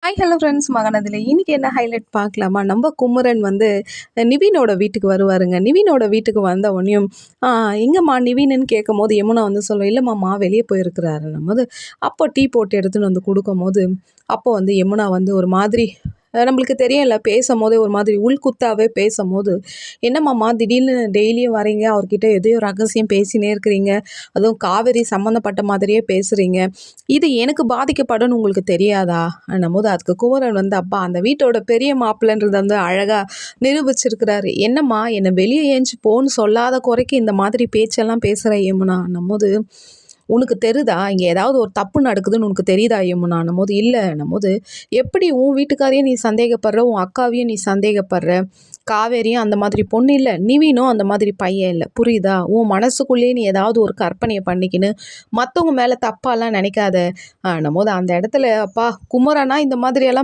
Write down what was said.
Hi hello friends மகனதில் இன்றைக்கி என்ன highlight பார்க்கலாமா? நம்ம குமரன் வந்து நிவினோட வீட்டுக்கு வருவாருங்க. நிவினோட வீட்டுக்கு வந்த உடனேயும் எங்கம்மா நிவின்னு கேட்கும் போது யமுனா வந்து சொல்லுவோம், இல்லைம்மாம்மா வெளியே போயிருக்கிறாருன்னும் போது, அப்போ டீ போட்டு எடுத்துன்னு வந்து கொடுக்கும் போது, அப்போ வந்து யமுனா வந்து ஒரு மாதிரி நம்மளுக்கு தெரியல பேசும்போதே ஒரு மாதிரி உள்குத்தாவே பேசும்போது, என்னம்மாம்மா திடீர்னு டெய்லியும் வரீங்க, அவர்கிட்ட எதையோ ரகசியம் பேசினே இருக்கிறீங்க, அதுவும் காவேரி சம்மந்தப்பட்ட மாதிரியே பேசுகிறீங்க, இது எனக்கு பாதிக்கப்படும்னு உங்களுக்கு தெரியாதா? போது அதுக்கு குமரன் வந்து அப்பா அந்த வீட்டோட பெரிய மாப்பிள்ளைன்றத வந்து அழகாக நிரூபிச்சிருக்கிறாரு. என்னம்மா என்னை வெளியே ஏஞ்சி போன்னு சொல்லாத குறைக்கு இந்த மாதிரி பேச்செல்லாம் பேசுகிற யமுனான்னும் போது, உனக்கு தெரியுதா இங்கே ஏதாவது ஒரு தப்பு நடக்குதுன்னு உனக்கு தெரியுதா யமுனான்னும் போது, இல்லைன்னும் போது, எப்படி உன் வீட்டுக்காரையும் நீ சந்தேகப்படுற, உன் அக்காவையும் நீ சந்தேகப்படுற, காவேரியும் அந்த மாதிரி பொண்ணு இல்லை, நிவினும் அந்த மாதிரி பையன் இல்லை, புரியுதா? உன் மனசுக்குள்ளேயே நீ ஏதாவது ஒரு கற்பனையை பண்ணிக்கின்னு மற்றவங்க மேலே தப்பாலாம் நினைக்காத. போது அந்த இடத்துல அப்பா குமரனா இந்த மாதிரியெல்லாம்